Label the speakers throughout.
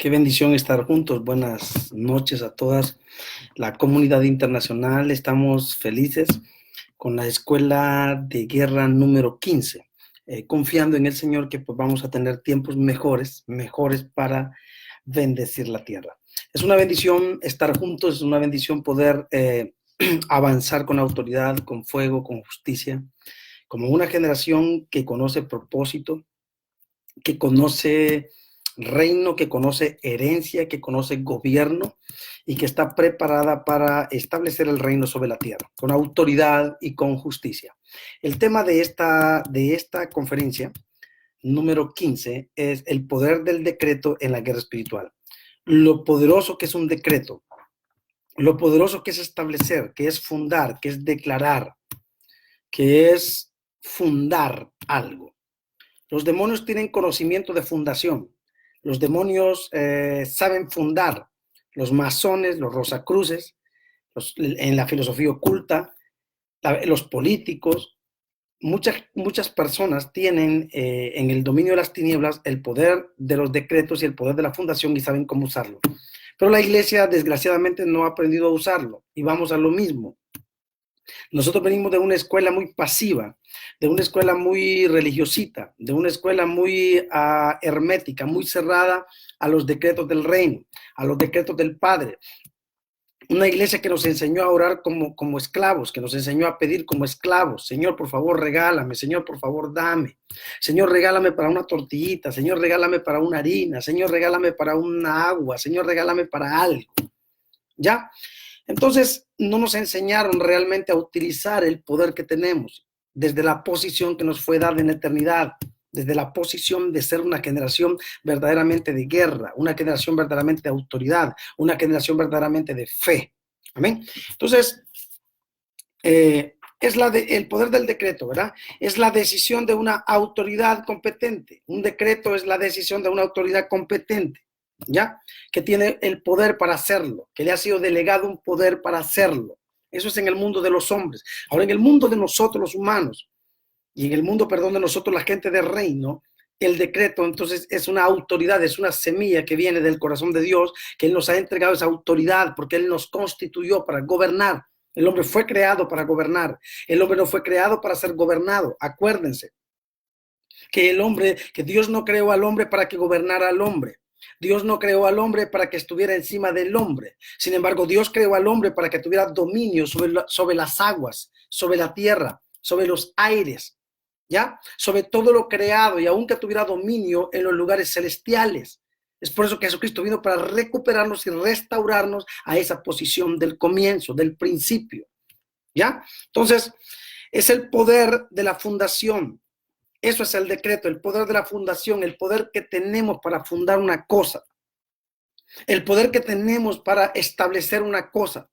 Speaker 1: Qué bendición estar juntos. Buenas noches a todas. La comunidad internacional, estamos felices con la escuela de guerra número 15, confiando en el Señor que pues, vamos a tener tiempos mejores para bendecir la tierra. Es una bendición estar juntos, es una bendición poder avanzar con autoridad, con fuego, con justicia, como una generación que conoce propósito, que conoce reino, que conoce herencia, que conoce gobierno y que está preparada para establecer el reino sobre la tierra, con autoridad y con justicia. El tema de esta conferencia número 15 es el poder del decreto en la guerra espiritual. Lo poderoso que es un decreto, lo poderoso que es establecer, que es fundar, que es declarar, que es fundar algo. Los demonios tienen conocimiento de fundación. Los demonios saben fundar. Los masones, los rosacruces, en la filosofía oculta, los políticos, muchas personas tienen en el dominio de las tinieblas el poder de los decretos y el poder de la fundación y saben cómo usarlo. Pero la iglesia, desgraciadamente, no ha aprendido a usarlo y vamos a lo mismo. Nosotros venimos de una escuela muy pasiva, de una escuela muy religiosita, de una escuela muy hermética, muy cerrada a los decretos del reino, a los decretos del Padre. Una iglesia que nos enseñó a orar como esclavos, que nos enseñó a pedir como esclavos. Señor, por favor, regálame. Señor, por favor, dame. Señor, regálame para una tortillita. Señor, regálame para una harina. Señor, regálame para una agua. Señor, regálame para algo. ¿Ya? Entonces, no nos enseñaron realmente a utilizar el poder que tenemos desde la posición que nos fue dada en la eternidad, desde la posición de ser una generación verdaderamente de guerra, una generación verdaderamente de autoridad, una generación verdaderamente de fe. Amén. Entonces, es el poder del decreto, ¿verdad? Es la decisión de una autoridad competente. Un decreto es la decisión de una autoridad competente. ¿Ya? Que tiene el poder para hacerlo, que le ha sido delegado un poder para hacerlo. Eso es en el mundo de los hombres. Ahora, en el mundo de nosotros los humanos, y en el mundo, perdón, de nosotros la gente del reino, el decreto entonces es una autoridad, es una semilla que viene del corazón de Dios, que Él nos ha entregado esa autoridad porque Él nos constituyó para gobernar. El hombre fue creado para gobernar. El hombre no fue creado para ser gobernado. Acuérdense que Dios no creó al hombre para que gobernara al hombre. Dios no creó al hombre para que estuviera encima del hombre. Sin embargo, Dios creó al hombre para que tuviera dominio sobre las aguas, sobre la tierra, sobre los aires, ¿ya? Sobre todo lo creado y aunque tuviera dominio en los lugares celestiales. Es por eso que Jesucristo vino para recuperarnos y restaurarnos a esa posición del comienzo, del principio, ¿ya? Entonces, es el poder de la fundación. Eso es el decreto, el poder de la fundación, el poder que tenemos para fundar una cosa, el poder que tenemos para establecer una cosa,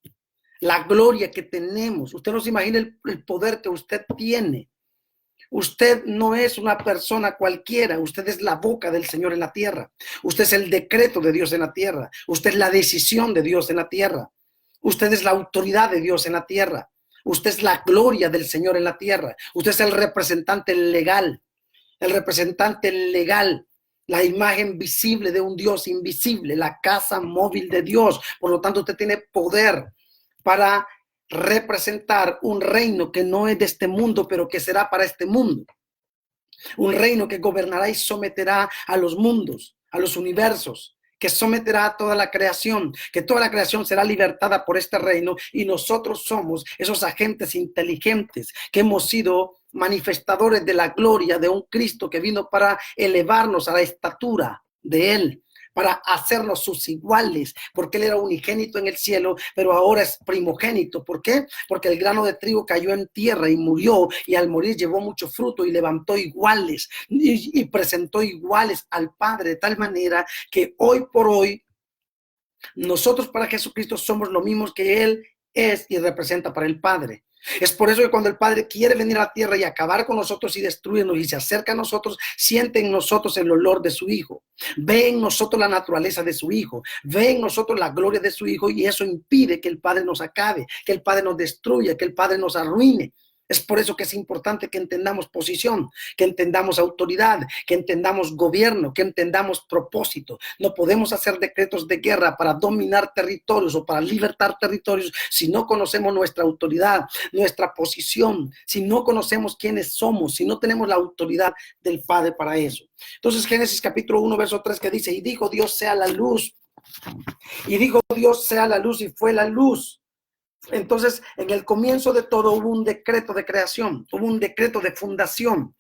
Speaker 1: la gloria que tenemos. Usted no se imagina el poder que usted tiene. Usted no es una persona cualquiera, usted es la boca del Señor en la tierra. Usted es el decreto de Dios en la tierra. Usted es la decisión de Dios en la tierra. Usted es la autoridad de Dios en la tierra. Usted es la gloria del Señor en la tierra. Usted es el representante legal, la imagen visible de un Dios invisible, la casa móvil de Dios. Por lo tanto, usted tiene poder para representar un reino que no es de este mundo, pero que será para este mundo. Un reino que gobernará y someterá a los mundos, a los universos, que someterá a toda la creación, que toda la creación será libertada por este reino y nosotros somos esos agentes inteligentes que hemos sido manifestadores de la gloria de un Cristo que vino para elevarnos a la estatura de Él, para hacernos sus iguales, porque Él era unigénito en el cielo, pero ahora es primogénito. ¿Por qué? Porque el grano de trigo cayó en tierra y murió, y al morir llevó mucho fruto y levantó iguales y presentó iguales al Padre, de tal manera que hoy por hoy nosotros para Jesucristo somos lo mismo que Él es y representa para el Padre. Es por eso que cuando el Padre quiere venir a la tierra y acabar con nosotros y destruirnos y se acerca a nosotros, siente en nosotros el olor de su Hijo, ve en nosotros la naturaleza de su Hijo, ve en nosotros la gloria de su Hijo, y eso impide que el Padre nos acabe, que el Padre nos destruya, que el Padre nos arruine. Es por eso que es importante que entendamos posición, que entendamos autoridad, que entendamos gobierno, que entendamos propósito. No podemos hacer decretos de guerra para dominar territorios o para libertar territorios si no conocemos nuestra autoridad, nuestra posición, si no conocemos quiénes somos, si no tenemos la autoridad del Padre para eso. Entonces Génesis capítulo 1, verso 3 que dice, y dijo Dios sea la luz. Y dijo Dios sea la luz y fue la luz. Entonces, en el comienzo de todo hubo un decreto de creación, hubo un decreto de fundación.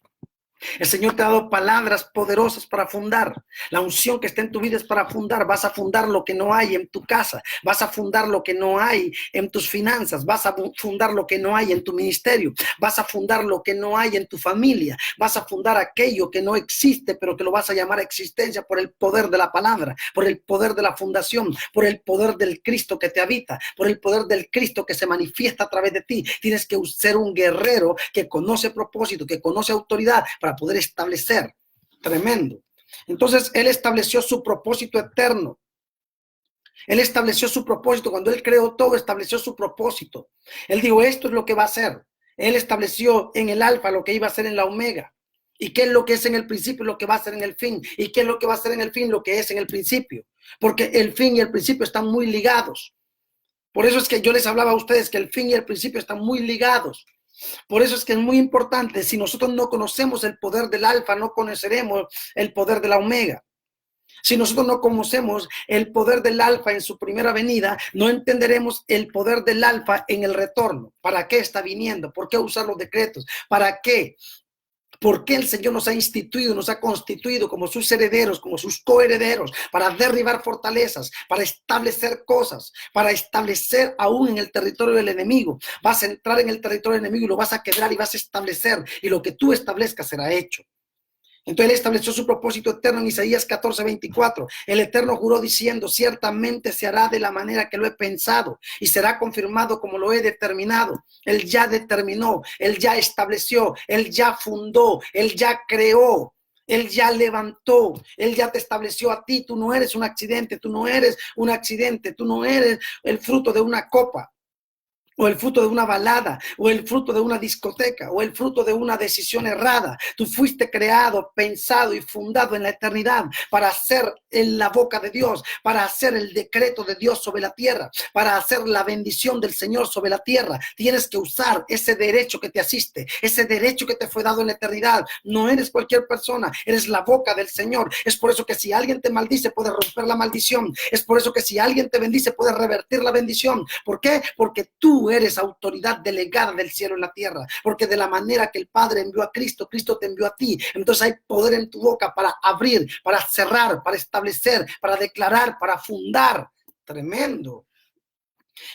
Speaker 1: El Señor te ha dado palabras poderosas para fundar. La unción que está en tu vida es para fundar. Vas a fundar lo que no hay en tu casa. Vas a fundar lo que no hay en tus finanzas. Vas a fundar lo que no hay en tu ministerio. Vas a fundar lo que no hay en tu familia. Vas a fundar aquello que no existe, pero que lo vas a llamar existencia por el poder de la palabra, por el poder de la fundación, por el poder del Cristo que te habita, por el poder del Cristo que se manifiesta a través de ti. Tienes que ser un guerrero que conoce propósito, que conoce autoridad para poder establecer. Tremendo. Entonces, Él estableció su propósito eterno. Él estableció su propósito. Cuando Él creó todo, estableció su propósito. Él dijo, esto es lo que va a hacer. Él estableció en el alfa lo que iba a ser en la omega. ¿Y qué es lo que es en el principio? Lo que va a ser en el fin. ¿Y qué es lo que va a ser en el fin? Lo que es en el principio. Porque el fin y el principio están muy ligados. Por eso es que yo les hablaba a ustedes que el fin y el principio están muy ligados. Por eso es que es muy importante, si nosotros no conocemos el poder del alfa, no conoceremos el poder de la omega. Si nosotros no conocemos el poder del alfa en su primera venida, no entenderemos el poder del alfa en el retorno. ¿Para qué está viniendo? ¿Por qué usar los decretos? ¿Para qué? ¿Por qué el Señor nos ha instituido, nos ha constituido como sus herederos, como sus coherederos, para derribar fortalezas, para establecer cosas, para establecer aún en el territorio del enemigo? Vas a entrar en el territorio del enemigo y lo vas a quebrar y vas a establecer, y lo que tú establezcas será hecho. Entonces Él estableció su propósito eterno en Isaías 14:24. El Eterno juró diciendo, ciertamente se hará de la manera que lo he pensado y será confirmado como lo he determinado. Él ya determinó, Él ya estableció, Él ya fundó, Él ya creó. Él ya levantó, Él ya te estableció a ti. Tú no eres un accidente, tú no eres un accidente, tú no eres el fruto de una copa, o el fruto de una balada, o el fruto de una discoteca, o el fruto de una decisión errada. Tú fuiste creado, pensado y fundado en la eternidad para hacer en la boca de Dios, para hacer el decreto de Dios sobre la tierra, para hacer la bendición del Señor sobre la tierra. Tienes que usar ese derecho que te asiste, ese derecho que te fue dado en la eternidad. No eres cualquier persona, eres la boca del Señor. Es por eso que si alguien te maldice, puede romper la maldición. Es por eso que si alguien te bendice, puede revertir la bendición. ¿Por qué? Porque tú eres autoridad delegada del cielo en la tierra, porque de la manera que el Padre envió a Cristo, Cristo te envió a ti. Entonces hay poder en tu boca para abrir, para cerrar, para establecer, para declarar, para fundar. Tremendo.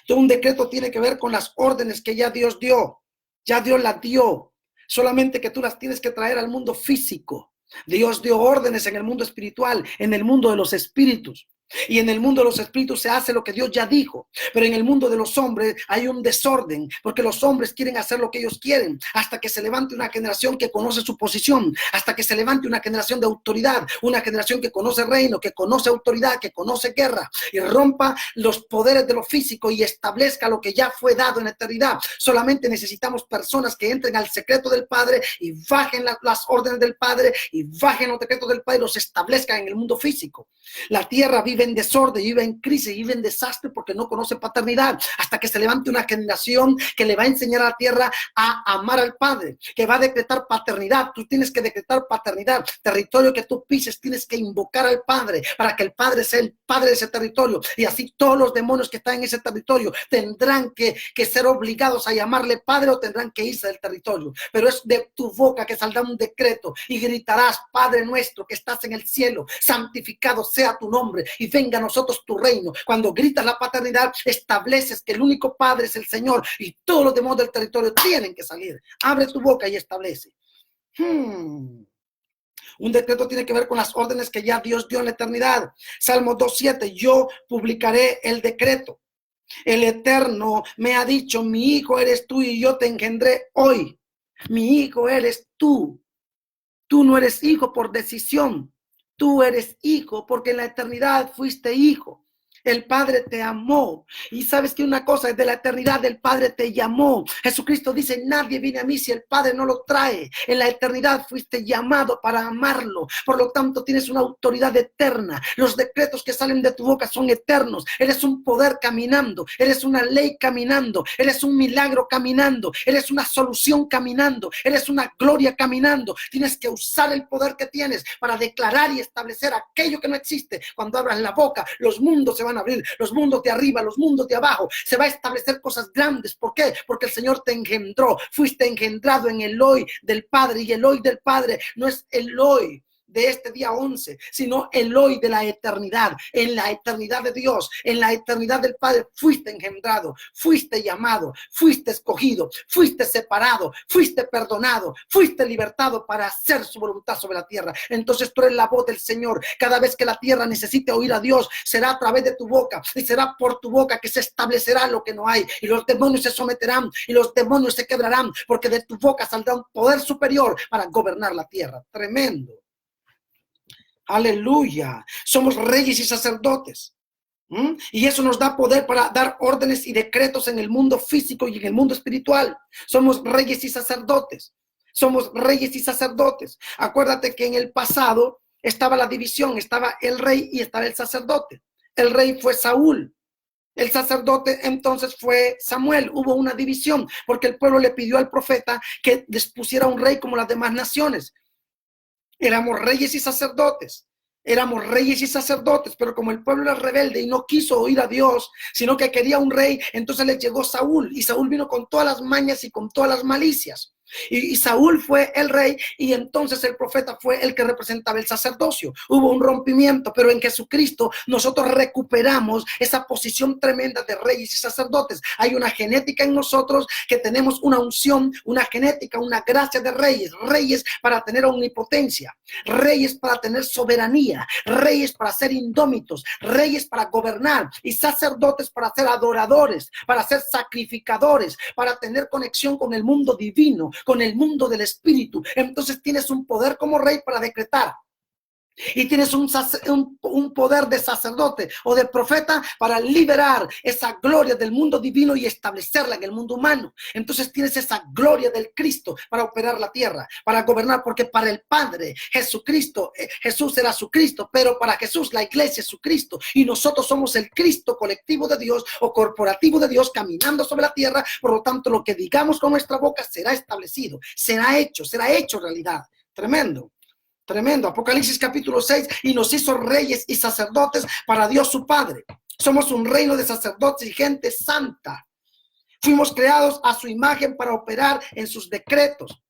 Speaker 1: Entonces un decreto tiene que ver con las órdenes que ya Dios dio. Ya Dios las dio, solamente que tú las tienes que traer al mundo físico. Dios dio órdenes en el mundo espiritual, en el mundo de los espíritus. Y en el mundo de los espíritus se hace lo que Dios ya dijo. Pero en el mundo de los hombres hay un desorden, porque los hombres quieren hacer lo que ellos quieren, hasta que se levante una generación que conoce su posición, hasta que se levante una generación de autoridad, una generación que conoce reino, que conoce autoridad, que conoce guerra, y rompa los poderes de lo físico y establezca lo que ya fue dado en la eternidad. Solamente necesitamos personas que entren al secreto del Padre y bajen las órdenes del Padre y bajen los decretos del Padre y los establezcan en el mundo físico. La tierra vive en desorden, vive en crisis, vive en desastre porque no conoce paternidad, hasta que se levante una generación que le va a enseñar a la tierra a amar al Padre, que va a decretar paternidad. Tú tienes que decretar paternidad. Territorio que tú pises, tienes que invocar al Padre para que el Padre sea el Padre de ese territorio, y así todos los demonios que están en ese territorio tendrán que ser obligados a llamarle Padre, o tendrán que irse del territorio. Pero es de tu boca que saldrá un decreto y gritarás: Padre nuestro que estás en el cielo, santificado sea tu nombre y venga a nosotros tu reino. Cuando gritas la paternidad, estableces que el único Padre es el Señor, y todos los demonios del territorio tienen que salir. Abre tu boca y establece. Un decreto tiene que ver con las órdenes que ya Dios dio en la eternidad. Salmo 2:7, yo publicaré el decreto. El Eterno me ha dicho: mi hijo eres tú y yo te engendré hoy. Mi hijo eres tú. Tú no eres hijo por decisión. Tú eres hijo porque en la eternidad fuiste hijo. El Padre te amó. Y sabes que una cosa, desde la eternidad el Padre te llamó. Jesucristo dice, nadie viene a mí si el Padre no lo trae. En la eternidad fuiste llamado para amarlo. Por lo tanto, tienes una autoridad eterna. Los decretos que salen de tu boca son eternos. Eres un poder caminando. Eres una ley caminando. Eres un milagro caminando. Eres una solución caminando. Eres una gloria caminando. Tienes que usar el poder que tienes para declarar y establecer aquello que no existe. Cuando abras la boca, los mundos se van a abrir, los mundos de arriba, los mundos de abajo, se va a establecer cosas grandes. ¿Por qué? Porque el Señor te engendró, fuiste engendrado en el hoy del Padre, y el hoy del Padre no es el hoy de este día 11, sino el hoy de la eternidad. En la eternidad de Dios, en la eternidad del Padre, fuiste engendrado, fuiste llamado, fuiste escogido, fuiste separado, fuiste perdonado, fuiste libertado para hacer su voluntad sobre la tierra. Entonces tú eres la voz del Señor. Cada vez que la tierra necesite oír a Dios, será a través de tu boca, y será por tu boca que se establecerá lo que no hay, y los demonios se someterán, y los demonios se quebrarán, porque de tu boca saldrá un poder superior para gobernar la tierra. Tremendo. Aleluya. Somos reyes y sacerdotes. Y eso nos da poder para dar órdenes y decretos en el mundo físico y en el mundo espiritual. Somos reyes y sacerdotes. Somos reyes y sacerdotes. Acuérdate que en el pasado estaba la división, estaba el rey y estaba el sacerdote. El rey fue Saúl. El sacerdote entonces fue Samuel. Hubo una división porque el pueblo le pidió al profeta que les pusiera un rey como las demás naciones. Éramos reyes y sacerdotes. Éramos reyes y sacerdotes, pero como el pueblo era rebelde y no quiso oír a Dios, sino que quería un rey, entonces le llegó Saúl, y Saúl vino con todas las mañas y con todas las malicias. Y Saúl fue el rey, y entonces el profeta fue el que representaba el sacerdocio. Hubo un rompimiento, pero en Jesucristo nosotros recuperamos esa posición tremenda de reyes y sacerdotes. Hay una genética en nosotros que tenemos una unción, una genética, una gracia de reyes. Reyes para tener omnipotencia, reyes para tener soberanía, reyes para ser indómitos, reyes para gobernar, y sacerdotes para ser adoradores, para ser sacrificadores, para tener conexión con el mundo divino, con el mundo del espíritu. Entonces tienes un poder como rey para decretar, y tienes un poder de sacerdote o de profeta para liberar esa gloria del mundo divino y establecerla en el mundo humano. Entonces tienes esa gloria del Cristo para operar la tierra, para gobernar, porque para el Padre Jesucristo, Jesús era su Cristo, pero para Jesús la iglesia es su Cristo, y nosotros somos el Cristo colectivo de Dios o corporativo de Dios caminando sobre la tierra. Por lo tanto, lo que digamos con nuestra boca será establecido, será hecho realidad. Tremendo. Tremendo. Apocalipsis capítulo 6, y nos hizo reyes y sacerdotes para Dios su Padre. Somos un reino de sacerdotes y gente santa. Fuimos creados a su imagen para operar en sus decretos.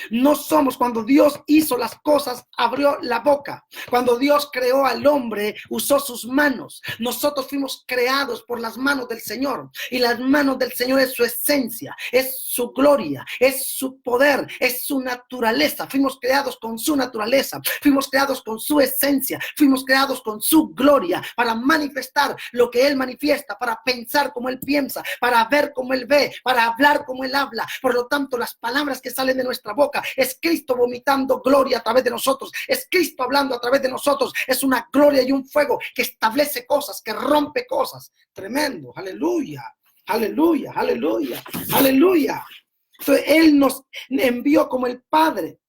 Speaker 1: No somos, cuando Dios hizo las cosas, abrió la boca. Cuando Dios creó al hombre, usó sus manos. Nosotros fuimos creados por las manos del Señor, y las manos del Señor es su esencia, es su gloria, es su poder, es su naturaleza. Fuimos creados con su naturaleza, fuimos creados con su esencia, fuimos creados con su gloria para manifestar lo que Él manifiesta, para pensar como Él piensa, para ver como Él ve, para hablar como Él habla. Por lo tanto, las palabras que salen de nuestra boca es Cristo vomitando gloria a través de nosotros, es Cristo hablando a través de nosotros. Es una gloria y un fuego que establece cosas, que rompe cosas. Tremendo. Aleluya, aleluya, aleluya, aleluya. Entonces Él nos envió como el Padre.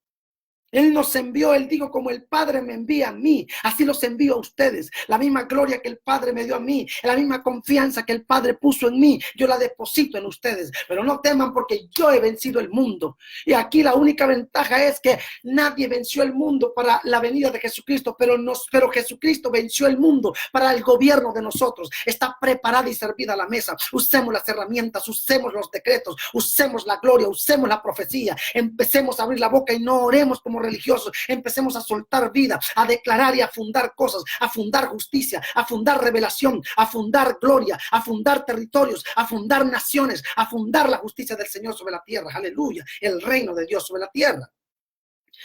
Speaker 1: Él nos envió, Él dijo, como el Padre me envía a mí, así los envío a ustedes. La misma gloria que el Padre me dio a mí, la misma confianza que el Padre puso en mí, yo la deposito en ustedes. Pero no teman, porque yo he vencido el mundo. Y aquí la única ventaja es que nadie venció el mundo para la venida de Jesucristo, pero Jesucristo venció el mundo para el gobierno de nosotros. Está preparada y servida la mesa. Usemos las herramientas, usemos los decretos, usemos la gloria, usemos la profecía. Empecemos a abrir la boca y no oremos como religiosos. Empecemos a soltar vida, a declarar y a fundar cosas, a fundar justicia, a fundar revelación, a fundar gloria, a fundar territorios, a fundar naciones, a fundar la justicia del Señor sobre la tierra. Aleluya, el reino de Dios sobre la tierra.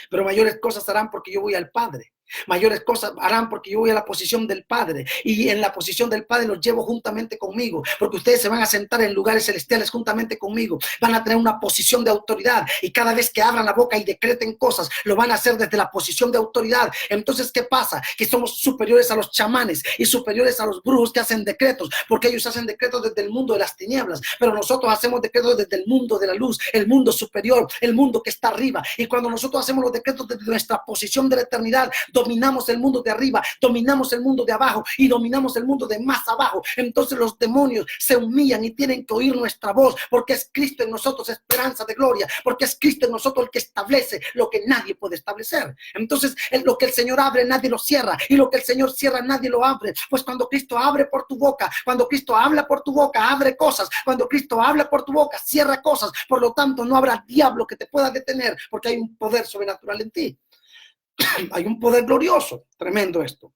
Speaker 1: Pero mayores cosas harán porque yo voy al Padre. Mayores cosas harán porque yo voy a la posición del Padre, y en la posición del Padre los llevo juntamente conmigo, porque ustedes se van a sentar en lugares celestiales juntamente conmigo. Van a tener una posición de autoridad, y cada vez que abran la boca y decreten cosas, lo van a hacer desde la posición de autoridad. Entonces, ¿qué pasa? Que somos superiores a los chamanes y superiores a los brujos que hacen decretos, porque ellos hacen decretos desde el mundo de las tinieblas, pero nosotros hacemos decretos desde el mundo de la luz, el mundo superior, el mundo que está arriba. Y cuando nosotros hacemos los decretos desde nuestra posición de la eternidad, dominamos el mundo de arriba, dominamos el mundo de abajo y dominamos el mundo de más abajo. Entonces los demonios se humillan y tienen que oír nuestra voz, porque es Cristo en nosotros esperanza de gloria, porque es Cristo en nosotros el que establece lo que nadie puede establecer. Entonces lo que el Señor abre nadie lo cierra, y lo que el Señor cierra nadie lo abre. Pues cuando Cristo abre por tu boca, cuando Cristo habla por tu boca, abre cosas. Cuando Cristo habla por tu boca, cierra cosas. Por lo tanto, no habrá diablo que te pueda detener, porque hay un poder sobrenatural en ti. Hay un poder glorioso, tremendo esto.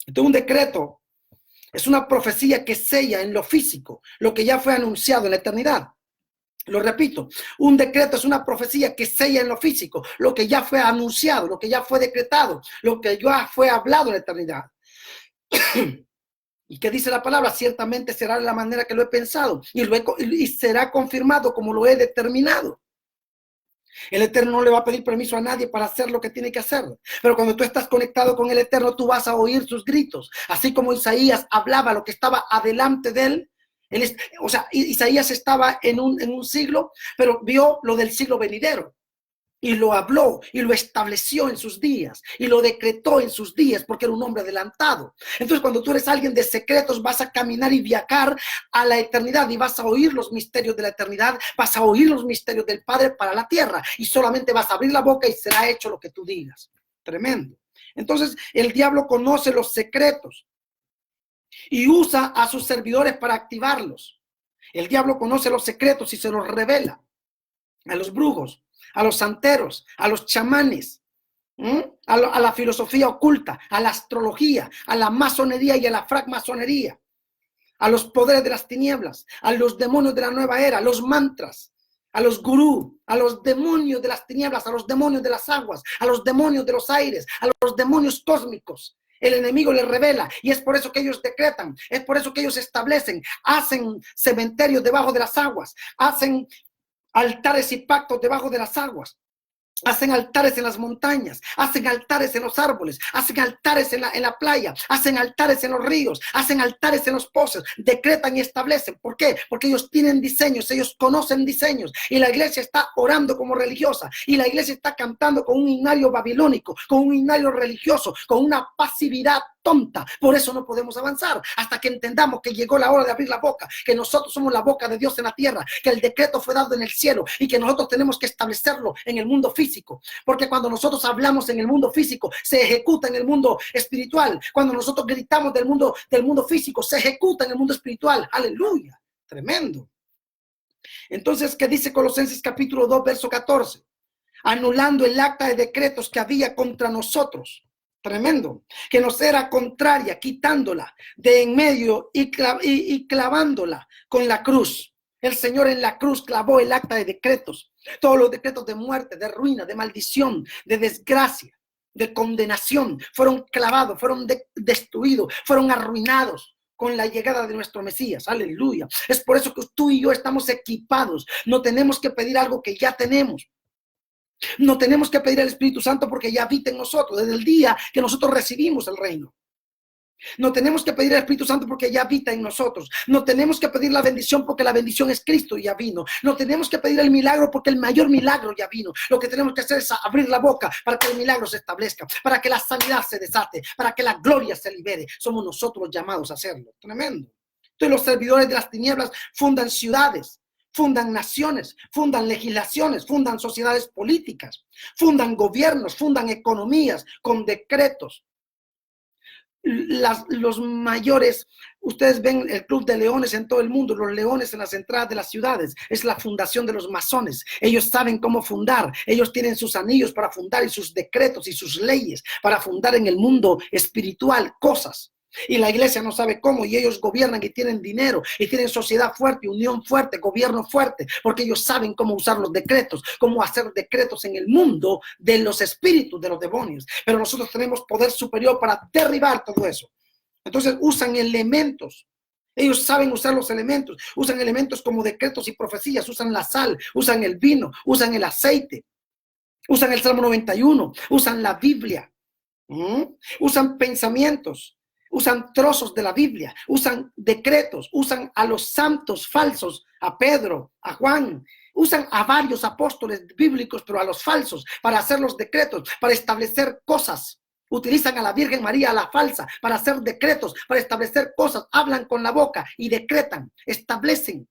Speaker 1: Entonces, un decreto es una profecía que sella en lo físico lo que ya fue anunciado en la eternidad. Lo repito, un decreto es una profecía que sella en lo físico lo que ya fue anunciado, lo que ya fue decretado, lo que ya fue hablado en la eternidad. ¿Y qué dice la palabra? Ciertamente será de la manera que lo he pensado, y será confirmado como lo he determinado. El Eterno no le va a pedir permiso a nadie para hacer lo que tiene que hacer. Pero cuando tú estás conectado con el Eterno, tú vas a oír sus gritos. Así como Isaías hablaba lo que estaba adelante de él. O sea, Isaías estaba en un siglo, pero vio lo del siglo venidero. Y lo habló y lo estableció en sus días y lo decretó en sus días, porque era un hombre adelantado. Entonces, cuando tú eres alguien de secretos, vas a caminar y viajar a la eternidad, y vas a oír los misterios de la eternidad, vas a oír los misterios del Padre para la tierra, y solamente vas a abrir la boca y será hecho lo que tú digas. Tremendo. Entonces, el diablo conoce los secretos y usa a sus servidores para activarlos. El diablo conoce los secretos y se los revela a los brujos, a los santeros, a los chamanes, a la filosofía oculta, a la astrología, a la masonería y a la francmasonería, a los poderes de las tinieblas, a los demonios de la nueva era, a los mantras, a los gurú, a los demonios de las tinieblas, a los demonios de las aguas, a los demonios de los aires, a los demonios cósmicos. El enemigo les revela, y es por eso que ellos decretan, es por eso que ellos establecen, hacen cementerios debajo de las aguas, hacen altares y pactos debajo de las aguas, hacen altares en las montañas, hacen altares en los árboles, hacen altares en la playa, hacen altares en los ríos, hacen altares en los pozos, decretan y establecen. ¿Por qué? Porque ellos tienen diseños, ellos conocen diseños, y la iglesia está orando como religiosa, y la iglesia está cantando con un himnario babilónico, con un himnario religioso, con una pasividad tonta. Por eso no podemos avanzar hasta que entendamos que llegó la hora de abrir la boca, que nosotros somos la boca de Dios en la tierra, que el decreto fue dado en el cielo y que nosotros tenemos que establecerlo en el mundo físico, porque cuando nosotros hablamos en el mundo físico, se ejecuta en el mundo espiritual. Cuando nosotros gritamos del mundo físico, se ejecuta en el mundo espiritual. Aleluya, tremendo. Entonces, ¿qué dice Colosenses capítulo 2, verso 14? Anulando el acta de decretos que había contra nosotros. Tremendo, que nos era contraria, quitándola de en medio y clavándola con la cruz. El Señor en la cruz clavó el acta de decretos, todos los decretos de muerte, de ruina, de maldición, de desgracia, de condenación, fueron clavados, fueron destruidos, fueron arruinados con la llegada de nuestro Mesías. Aleluya. Es por eso que tú y yo estamos equipados. No tenemos que pedir algo que ya tenemos. No tenemos que pedir al Espíritu Santo porque ya habita en nosotros desde el día que nosotros recibimos el reino. No tenemos que pedir al Espíritu Santo porque ya habita en nosotros. No tenemos que pedir la bendición porque la bendición es Cristo y ya vino. No tenemos que pedir el milagro porque el mayor milagro ya vino. Lo que tenemos que hacer es abrir la boca para que el milagro se establezca, para que la sanidad se desate, para que la gloria se libere. Somos nosotros los llamados a hacerlo. Tremendo. Entonces los servidores de las tinieblas fundan ciudades, fundan naciones, fundan legislaciones, fundan sociedades políticas, fundan gobiernos, fundan economías con decretos. Los mayores, ustedes ven el Club de Leones en todo el mundo, los leones en las entradas de las ciudades, es la fundación de los masones. Ellos saben cómo fundar, ellos tienen sus anillos para fundar y sus decretos y sus leyes para fundar en el mundo espiritual cosas. Y la iglesia no sabe cómo, y ellos gobiernan y tienen dinero, y tienen sociedad fuerte, unión fuerte, gobierno fuerte, porque ellos saben cómo usar los decretos, cómo hacer decretos en el mundo de los espíritus, de los demonios. Pero nosotros tenemos poder superior para derribar todo eso. Entonces usan elementos. Ellos saben usar los elementos, usan elementos como decretos y profecías, usan la sal, usan el vino, usan el aceite, usan el Salmo 91, usan la Biblia, usan pensamientos, usan trozos de la Biblia, usan decretos, usan a los santos falsos, a Pedro, a Juan, usan a varios apóstoles bíblicos, pero a los falsos, para hacer los decretos, para establecer cosas. Utilizan a la Virgen María, a la falsa, para hacer decretos, para establecer cosas. Hablan con la boca y decretan, establecen.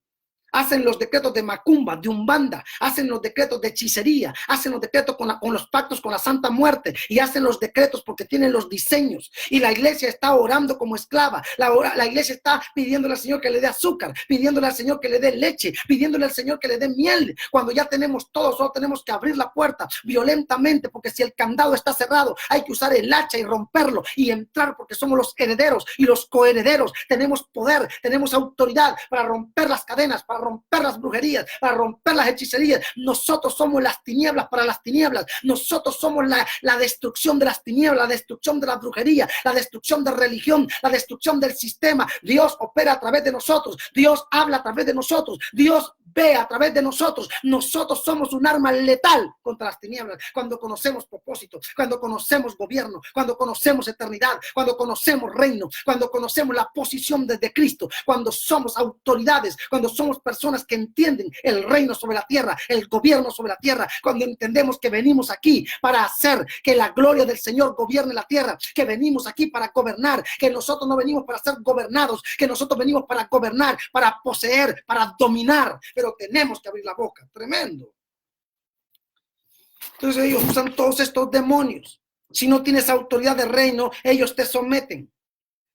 Speaker 1: Hacen los decretos de macumba, de umbanda, hacen los decretos de hechicería, hacen los decretos con los pactos con la Santa Muerte, y hacen los decretos porque tienen los diseños. Y la iglesia está orando como esclava. La iglesia está pidiéndole al Señor que le dé azúcar, pidiéndole al Señor que le dé leche, pidiéndole al Señor que le dé miel. Cuando ya tenemos todo, solo tenemos que abrir la puerta violentamente, porque si el candado está cerrado, hay que usar el hacha y romperlo y entrar, porque somos los herederos y los coherederos. Tenemos poder, tenemos autoridad para romper las cadenas, para romper las brujerías, para romper las hechicerías. Nosotros somos las tinieblas para las tinieblas. Nosotros somos la destrucción de las tinieblas, la destrucción de la brujería, la destrucción de religión, la destrucción del sistema. Dios opera a través de nosotros. Dios habla a través de nosotros. Dios ve a través de nosotros. Nosotros somos un arma letal contra las tinieblas. Cuando conocemos propósito, cuando conocemos gobierno, cuando conocemos eternidad, cuando conocemos reino, cuando conocemos la posición desde Cristo, cuando somos autoridades, cuando somos personas que entienden el reino sobre la tierra, el gobierno sobre la tierra, cuando entendemos que venimos aquí para hacer que la gloria del Señor gobierne la tierra, que venimos aquí para gobernar, que nosotros no venimos para ser gobernados, que nosotros venimos para gobernar, para poseer, para dominar, pero tenemos que abrir la boca. Tremendo. Entonces ellos usan todos estos demonios. Si no tienes autoridad de reino, ellos te someten.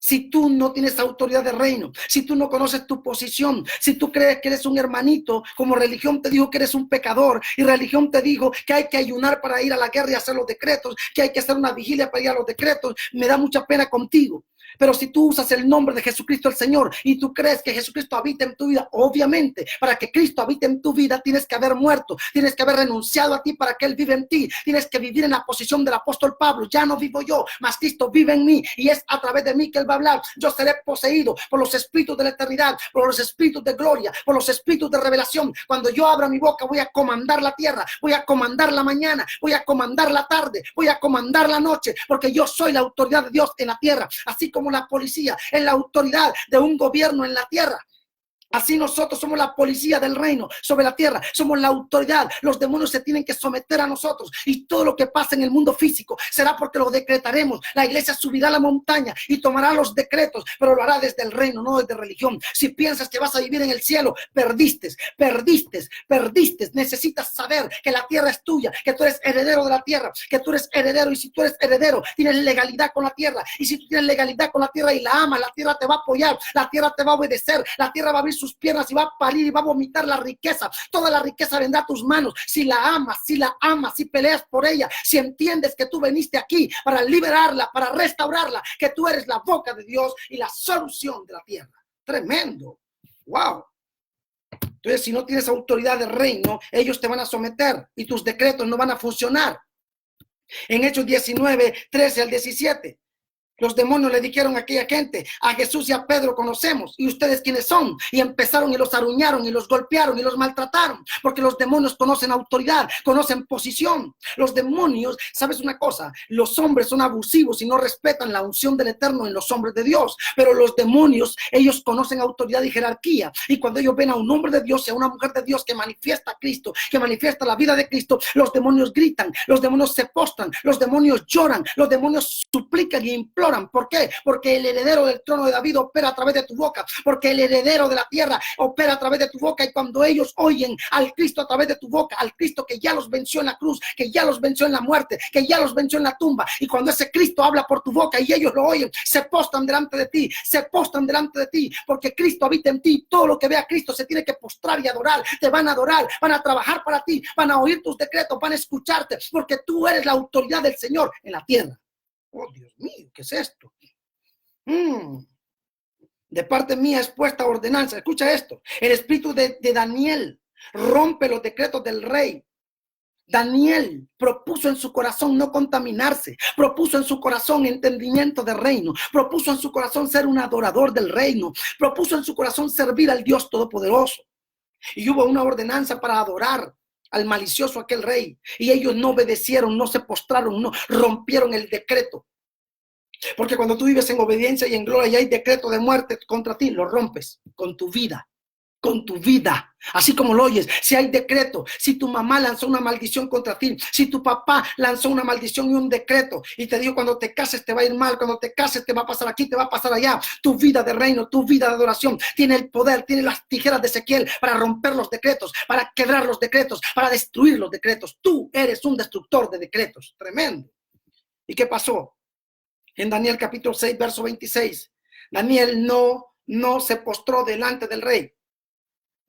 Speaker 1: Si tú no tienes autoridad de reino, si tú no conoces tu posición, si tú crees que eres un hermanito, como religión te dijo que eres un pecador, y religión te dijo que hay que ayunar para ir a la guerra y hacer los decretos, que hay que hacer una vigilia para ir a los decretos, me da mucha pena contigo. Pero si tú usas el nombre de Jesucristo el Señor y tú crees que Jesucristo habita en tu vida, obviamente, para que Cristo habite en tu vida, tienes que haber muerto, tienes que haber renunciado a ti para que Él vive en ti, tienes que vivir en la posición del apóstol Pablo. Ya no vivo yo, mas Cristo vive en mí, y es a través de mí que Él va a hablar. Yo seré poseído por los espíritus de la eternidad, por los espíritus de gloria, por los espíritus de revelación. Cuando yo abra mi boca, voy a comandar la tierra, voy a comandar la mañana, voy a comandar la tarde, voy a comandar la noche, porque yo soy la autoridad de Dios en la tierra, así como la policía es la autoridad de un gobierno en la tierra. Así nosotros somos la policía del reino sobre la tierra, somos la autoridad. Los demonios se tienen que someter a nosotros, y todo lo que pasa en el mundo físico será porque lo decretaremos. La iglesia subirá a la montaña y tomará los decretos, pero lo hará desde el reino, no desde religión. Si piensas que vas a vivir en el cielo, perdiste. Necesitas saber que la tierra es tuya, que tú eres heredero de la tierra, que tú eres heredero, y si tú eres heredero, tienes legalidad con la tierra, y si tú tienes legalidad con la tierra y la amas, la tierra te va a apoyar, la tierra te va a obedecer, la tierra va a abrir sus piernas y va a parir y va a vomitar la riqueza. Toda la riqueza vendrá a tus manos si la amas, si peleas por ella, si entiendes que tú viniste aquí para liberarla, para restaurarla, que tú eres la boca de Dios y la solución de la tierra. Tremendo. Wow. Entonces, si no tienes autoridad de reino, ellos te van a someter y tus decretos no van a funcionar. En Hechos 19, 13 al 17. Los demonios le dijeron a aquella gente: a Jesús y a Pedro conocemos, ¿y ustedes quiénes son? Y empezaron y los aruñaron y los golpearon y los maltrataron, porque los demonios conocen autoridad, conocen posición. Los demonios, ¿sabes una cosa? Los hombres son abusivos y no respetan la unción del Eterno en los hombres de Dios, pero los demonios, ellos conocen autoridad y jerarquía, y cuando ellos ven a un hombre de Dios y a una mujer de Dios que manifiesta a Cristo, que manifiesta la vida de Cristo, los demonios gritan, los demonios se postran, los demonios lloran, los demonios suplican y imploran. ¿Por qué? Porque el heredero del trono de David opera a través de tu boca, porque el heredero de la tierra opera a través de tu boca, y cuando ellos oyen al Cristo a través de tu boca, al Cristo que ya los venció en la cruz, que ya los venció en la muerte, que ya los venció en la tumba, y cuando ese Cristo habla por tu boca y ellos lo oyen, se postran delante de ti, porque Cristo habita en ti. Todo lo que vea a Cristo se tiene que postrar y adorar. Te van a adorar, van a trabajar para ti, van a oír tus decretos, van a escucharte, porque tú eres la autoridad del Señor en la tierra. Oh, Dios mío, ¿qué es esto? De parte mía es puesta ordenanza. Escucha esto. El espíritu de Daniel rompe los decretos del rey. Daniel propuso en su corazón no contaminarse, propuso en su corazón entendimiento del reino, propuso en su corazón ser un adorador del reino, propuso en su corazón servir al Dios Todopoderoso. Y hubo una ordenanza para adorar al malicioso aquel rey. Y ellos no obedecieron, no se postraron, no rompieron el decreto. Porque cuando tú vives en obediencia y en gloria y hay decreto de muerte contra ti, lo rompes con tu vida. Con tu vida, así como lo oyes. Si hay decreto, si tu mamá lanzó una maldición contra ti, si tu papá lanzó una maldición y un decreto y te dijo cuando te cases te va a ir mal, cuando te cases te va a pasar aquí, te va a pasar allá, tu vida de reino, tu vida de adoración tiene el poder, tiene las tijeras de Ezequiel para romper los decretos, para quebrar los decretos, para destruir los decretos. Tú eres un destructor de decretos. Tremendo. ¿Y qué pasó? En Daniel capítulo 6 verso 26, Daniel no se postró delante del rey.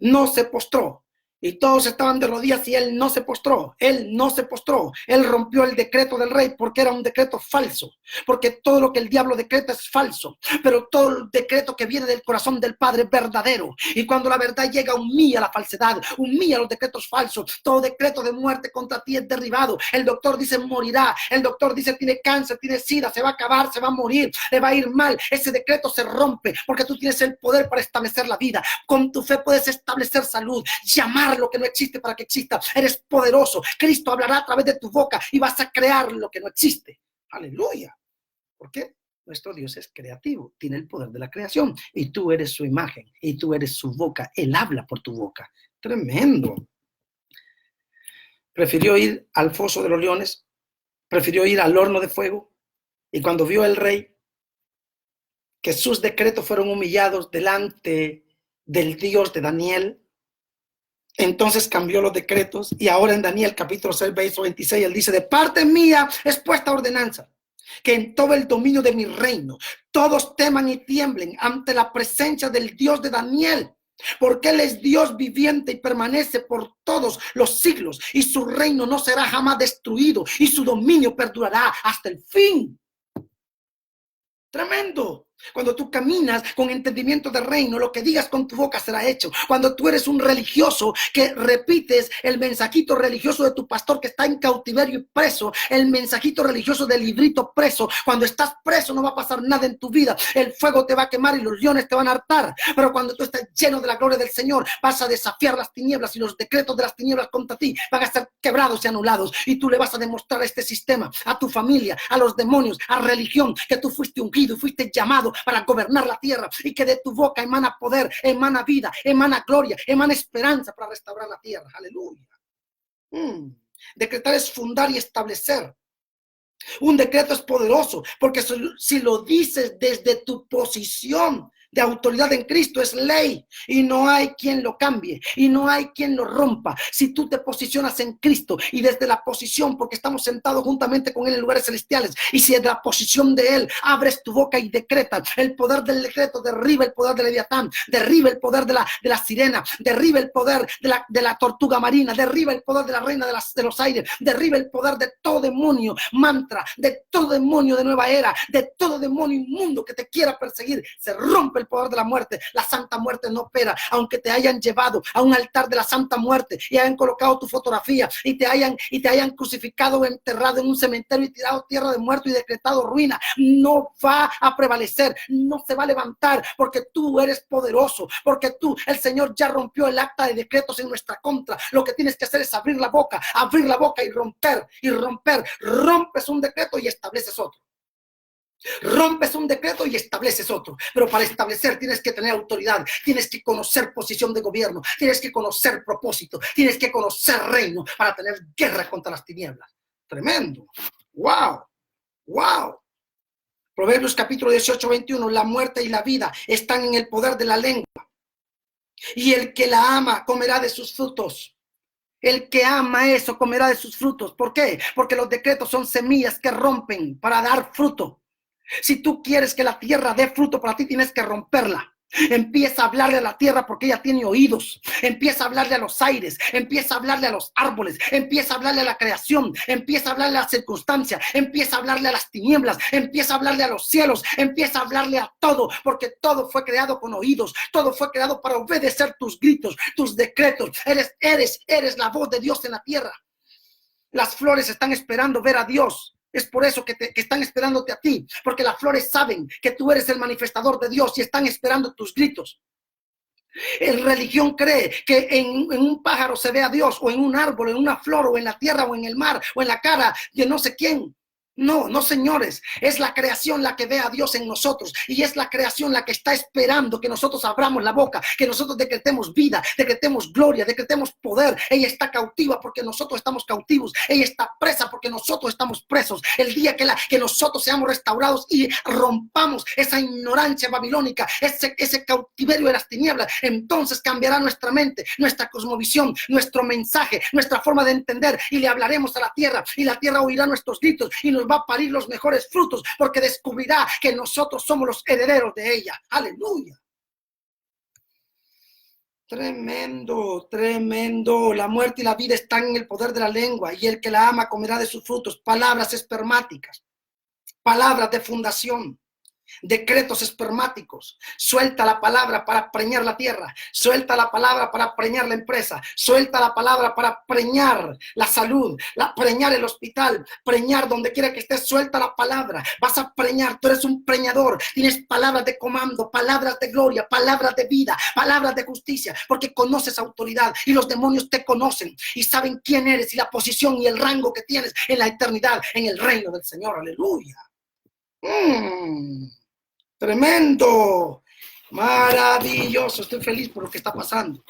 Speaker 1: No se postró. Y todos estaban de rodillas y él no se postró. Él no se postró. Él rompió el decreto del rey porque era un decreto falso. Porque todo lo que el diablo decreta es falso. Pero todo el decreto que viene del corazón del Padre es verdadero. Y cuando la verdad llega, humilla la falsedad, humilla los decretos falsos. Todo decreto de muerte contra ti es derribado. El doctor dice morirá. El doctor dice tiene cáncer, tiene sida, se va a acabar, se va a morir, le va a ir mal. Ese decreto se rompe porque tú tienes el poder para establecer la vida. Con tu fe puedes establecer salud, llamar lo que no existe para que exista. Eres poderoso. Cristo hablará a través de tu boca y vas a crear lo que no existe. Aleluya. ¿Por qué? Nuestro Dios es creativo, tiene el poder de la creación y tú eres su imagen y tú eres su boca. Él habla por tu boca. Tremendo. Prefirió ir al foso de los leones, prefirió ir al horno de fuego, y cuando vio el rey que sus decretos fueron humillados delante del Dios de Daniel, entonces cambió los decretos. Y ahora en Daniel capítulo 6 verso 26 él dice: de parte mía es puesta ordenanza que en todo el dominio de mi reino todos teman y tiemblen ante la presencia del Dios de Daniel, porque él es Dios viviente y permanece por todos los siglos, y su reino no será jamás destruido y su dominio perdurará hasta el fin. Tremendo. Cuando tú caminas con entendimiento del reino, lo que digas con tu boca será hecho. Cuando tú eres un religioso que repites el mensajito religioso de tu pastor que está en cautiverio y preso, el mensajito religioso del librito preso, cuando estás preso no va a pasar nada en tu vida. El fuego te va a quemar y los leones te van a hartar. Pero cuando tú estás lleno de la gloria del Señor, vas a desafiar las tinieblas y los decretos de las tinieblas contra ti van a ser quebrados y anulados. Y tú le vas a demostrar a este sistema, a tu familia, a los demonios, a religión, que tú fuiste ungido y fuiste llamado para gobernar la tierra, y que de tu boca emana poder, emana vida, emana gloria, emana esperanza para restaurar la tierra. Aleluya. Decretar es fundar y establecer. Un decreto es poderoso porque si lo dices desde tu posición de autoridad en Cristo, es ley y no hay quien lo cambie y no hay quien lo rompa. Si tú te posicionas en Cristo y desde la posición, porque estamos sentados juntamente con Él en lugares celestiales, y si desde la posición de Él abres tu boca y decretas, el poder del decreto derriba el poder del Leviatán, derriba el poder de la sirena, derriba el poder de la tortuga marina, derriba el poder de la reina de los aires, derriba el poder de todo demonio mantra, de todo demonio de nueva era, de todo demonio inmundo que te quiera perseguir. Se rompe el poder de la muerte. La santa muerte no opera. Aunque te hayan llevado a un altar de la santa muerte y hayan colocado tu fotografía y te hayan crucificado o enterrado en un cementerio y tirado tierra de muerto y decretado ruina, no va a prevalecer, no se va a levantar, porque tú eres poderoso, porque el Señor ya rompió el acta de decretos en nuestra contra. Lo que tienes que hacer es abrir la boca y romper, rompes un decreto y estableces otro. Rompes un decreto y estableces otro. Pero para establecer tienes que tener autoridad, tienes que conocer posición de gobierno, tienes que conocer propósito, tienes que conocer reino para tener guerra contra las tinieblas. Tremendo. Wow. Proverbios capítulo 18, 21. La muerte y la vida están en el poder de la lengua, y el que la ama comerá de sus frutos. El que ama eso comerá de sus frutos. ¿Por qué? Porque los decretos son semillas que rompen para dar fruto. Si tú quieres que la tierra dé fruto para ti, tienes que romperla. Empieza a hablarle a la tierra porque ella tiene oídos. Empieza a hablarle a los aires. Empieza a hablarle a los árboles. Empieza a hablarle a la creación. Empieza a hablarle a las circunstancias. Empieza a hablarle a las tinieblas. Empieza a hablarle a los cielos. Empieza a hablarle a todo, porque todo fue creado con oídos. Todo fue creado para obedecer tus gritos, tus decretos. Eres la voz de Dios en la tierra. Las flores están esperando ver a Dios. Es por eso que están esperándote a ti, porque las flores saben que tú eres el manifestador de Dios y están esperando tus gritos. La religión cree que en un pájaro se ve a Dios, o en un árbol, en una flor, o en la tierra, o en el mar, o en la cara de no sé quién. No, señores, es la creación la que ve a Dios en nosotros, y es la creación la que está esperando que nosotros abramos la boca, que nosotros decretemos vida, decretemos gloria, decretemos poder. Ella está cautiva porque nosotros estamos cautivos. Ella está presa porque nosotros estamos presos. El día que nosotros seamos restaurados y rompamos esa ignorancia babilónica, ese cautiverio de las tinieblas, entonces cambiará nuestra mente, nuestra cosmovisión, nuestro mensaje, nuestra forma de entender, y le hablaremos a la tierra, y la tierra oirá nuestros gritos y nos va a parir los mejores frutos, porque descubrirá que nosotros somos los herederos de ella. Aleluya. Tremendo, tremendo. La muerte y la vida están en el poder de la lengua, y el que la ama comerá de sus frutos. Palabras espermáticas, palabras de fundación, decretos espermáticos. Suelta la palabra para preñar la tierra. Suelta la palabra para preñar la empresa. Suelta la palabra para preñar la salud, preñar el hospital, preñar donde quiera que estés. Suelta la palabra. Vas a preñar. Tú eres un preñador. Tienes palabras de comando, palabras de gloria, palabras de vida, palabras de justicia, porque conoces autoridad, y los demonios te conocen y saben quién eres y la posición y el rango que tienes en la eternidad, en el reino del Señor. Aleluya. Tremendo, maravilloso. Estoy feliz por lo que está pasando.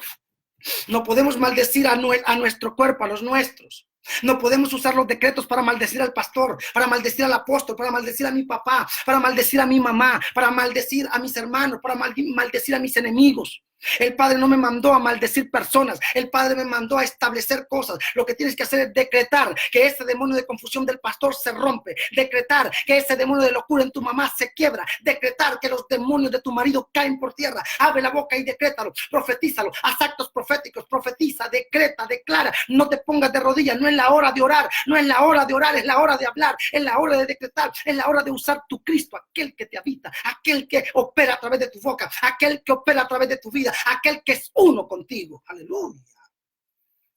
Speaker 1: No podemos maldecir a nuestro cuerpo, a los nuestros. No podemos usar los decretos para maldecir al pastor, para maldecir al apóstol, para maldecir a mi papá, para maldecir a mi mamá, para maldecir a mis hermanos, para maldecir a mis enemigos. El Padre no me mandó a maldecir personas. El Padre me mandó a establecer cosas. Lo que tienes que hacer es decretar que ese demonio de confusión del pastor se rompe. Decretar que ese demonio de locura en tu mamá se quiebra. Decretar que los demonios de tu marido caen por tierra. Abre la boca y decrétalo. Profetízalo. Haz actos proféticos. Profetiza, decreta, declara. No te pongas de rodillas. No es la hora de orar. No es la hora de orar. Es la hora de hablar. Es la hora de decretar. Es la hora de usar tu Cristo, aquel que te habita, aquel que opera a través de tu boca, aquel que opera a través de tu vida, aquel que es uno contigo. Aleluya.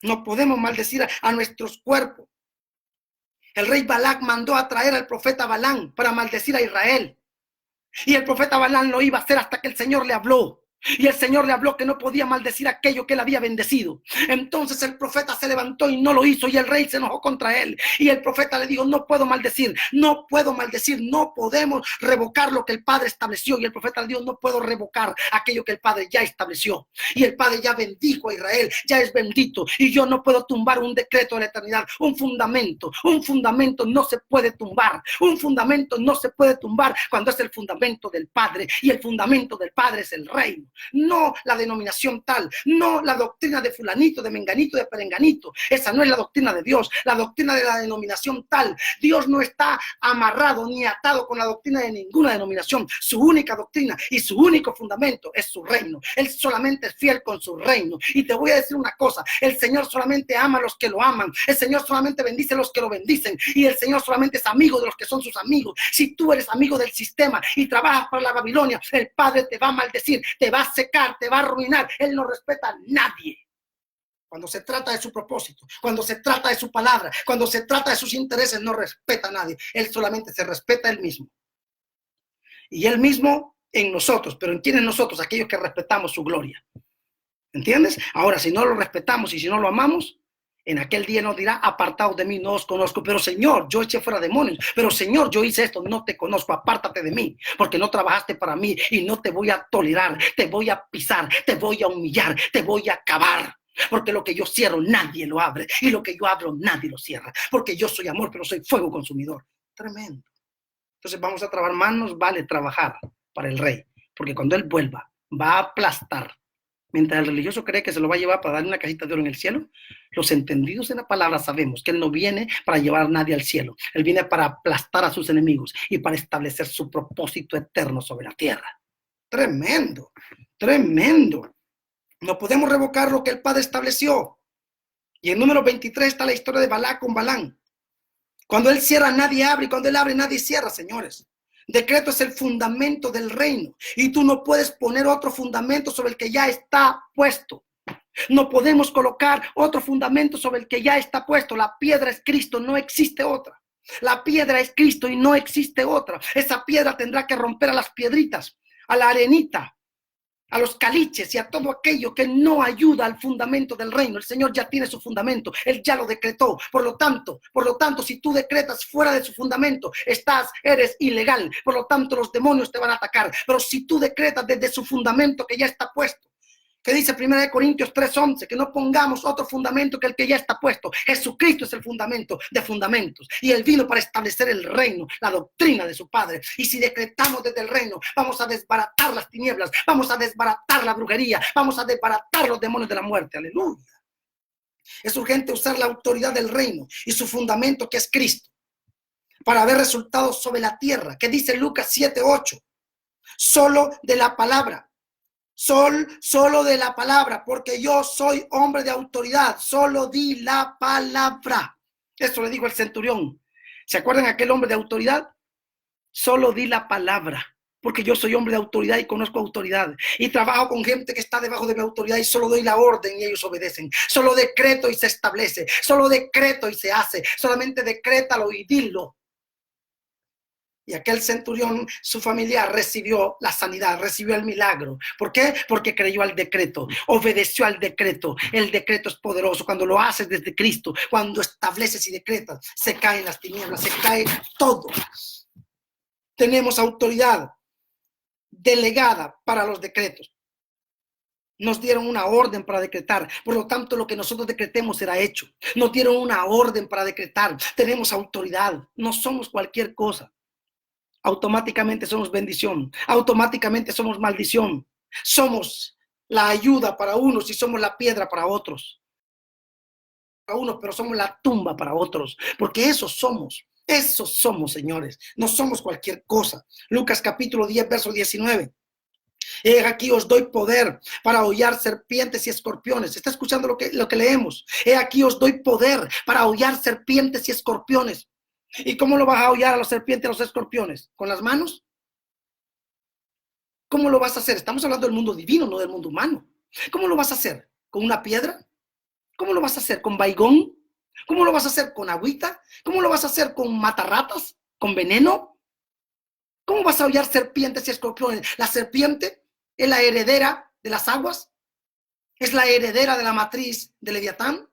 Speaker 1: No podemos maldecir a nuestros cuerpos. El rey Balac mandó a traer al profeta Balán para maldecir a Israel, y el profeta Balán lo iba a hacer hasta que el Señor le habló. Y el Señor le habló que no podía maldecir aquello que él había bendecido. Entonces el profeta se levantó y no lo hizo, y el rey se enojó contra él. Y el profeta le dijo: no puedo maldecir, no puedo maldecir, no podemos revocar lo que el Padre estableció. Y el profeta le dijo: no puedo revocar aquello que el Padre ya estableció. Y el Padre ya bendijo a Israel, ya es bendito, y yo no puedo tumbar un decreto de la eternidad. Un fundamento no se puede tumbar. Un fundamento no se puede tumbar cuando es el fundamento del Padre, y el fundamento del Padre es el reino. No la denominación tal, no la doctrina de fulanito, de menganito, de perenganito. Esa no es la doctrina de Dios. La doctrina de la denominación tal. Dios no está amarrado ni atado con la doctrina de ninguna denominación. Su única doctrina y su único fundamento es su reino. Él solamente es fiel con su reino. Y te voy a decir una cosa: el Señor solamente ama a los que lo aman. El Señor solamente bendice a los que lo bendicen. Y el Señor solamente es amigo de los que son sus amigos. Si tú eres amigo del sistema y trabajas para la Babilonia, el Padre te va a maldecir, te va a secar, te va a arruinar. Él no respeta a nadie. Cuando se trata de su propósito, cuando se trata de su palabra, cuando se trata de sus intereses, no respeta a nadie. Él solamente se respeta a él mismo. Y él mismo en nosotros. ¿Pero en quiénes nosotros? Aquellos que respetamos su gloria. ¿Entiendes? Ahora, si no lo respetamos y si no lo amamos, en aquel día nos dirá: apartaos de mí, no os conozco. Pero Señor, yo eché fuera demonios. Pero Señor, yo hice esto, no te conozco. Apártate de mí, porque no trabajaste para mí, y no te voy a tolerar. Te voy a pisar, te voy a humillar, te voy a acabar. Porque lo que yo cierro nadie lo abre, y lo que yo abro nadie lo cierra. Porque yo soy amor, pero soy fuego consumidor. Tremendo. Entonces vamos a trabajar. Más nos vale trabajar para el rey, porque cuando él vuelva va a aplastar. Mientras el religioso cree que se lo va a llevar para darle una cajita de oro en el cielo, los entendidos en la palabra sabemos que él no viene para llevar a nadie al cielo. Él viene para aplastar a sus enemigos y para establecer su propósito eterno sobre la tierra. Tremendo, tremendo. No podemos revocar lo que el Padre estableció. Y en número 23 está la historia de Balac con Balán. Cuando él cierra, nadie abre, y cuando él abre, nadie cierra, señores. Decreto es el fundamento del reino, y tú no puedes poner otro fundamento sobre el que ya está puesto. No podemos colocar otro fundamento sobre el que ya está puesto. La piedra es Cristo, no existe otra. La piedra es Cristo y no existe otra. Esa piedra tendrá que romper a las piedritas, a la arenita, a los caliches y a todo aquello que no ayuda al fundamento del reino. El Señor ya tiene su fundamento, Él ya lo decretó. Por lo tanto, si tú decretas fuera de su fundamento, eres ilegal. Por lo tanto, los demonios te van a atacar. Pero si tú decretas desde su fundamento que ya está puesto, que dice 1 Corintios 3:11, que no pongamos otro fundamento que el que ya está puesto. Jesucristo es el fundamento de fundamentos, y Él vino para establecer el reino, la doctrina de su Padre. Y si decretamos desde el reino, vamos a desbaratar las tinieblas, vamos a desbaratar la brujería, vamos a desbaratar los demonios de la muerte. Aleluya. Es urgente usar la autoridad del reino y su fundamento, que es Cristo, para ver resultados sobre la tierra. Que dice Lucas 7:8, solo de la palabra. Solo de la palabra, porque yo soy hombre de autoridad, solo di la palabra. Eso le dijo el centurión. ¿Se acuerdan aquel hombre de autoridad? Solo di la palabra, porque yo soy hombre de autoridad y conozco autoridad. Y trabajo con gente que está debajo de mi autoridad y solo doy la orden y ellos obedecen. Solo decreto y se establece. Solo decreto y se hace. Solamente decrétalo y dilo. Y aquel centurión, su familia, recibió la sanidad, recibió el milagro. ¿Por qué? Porque creyó al decreto, obedeció al decreto. El decreto es poderoso. Cuando lo haces desde Cristo, cuando estableces y decretas, se caen las tinieblas, se cae todo. Tenemos autoridad delegada para los decretos. Nos dieron una orden para decretar, por lo tanto lo que nosotros decretemos será hecho. Nos dieron una orden para decretar, tenemos autoridad, no somos cualquier cosa. Automáticamente somos bendición, automáticamente somos maldición. Somos la ayuda para unos y somos la piedra para otros. Para unos, pero somos la tumba para otros, porque esos somos, señores. No somos cualquier cosa. Lucas capítulo 10, verso 19. Aquí os doy poder para hollar serpientes y escorpiones. ¿Está escuchando lo que leemos? Aquí os doy poder para hollar serpientes y escorpiones. ¿Y cómo lo vas a hollar a los serpientes y a los escorpiones? ¿Con las manos? ¿Cómo lo vas a hacer? Estamos hablando del mundo divino, no del mundo humano. ¿Cómo lo vas a hacer? ¿Con una piedra? ¿Cómo lo vas a hacer? ¿Con baigón? ¿Cómo lo vas a hacer? ¿Con agüita? ¿Cómo lo vas a hacer? ¿Con matarratas? ¿Con veneno? ¿Cómo vas a hollar serpientes y escorpiones? La serpiente es la heredera de las aguas, es la heredera de la matriz de Leviatán.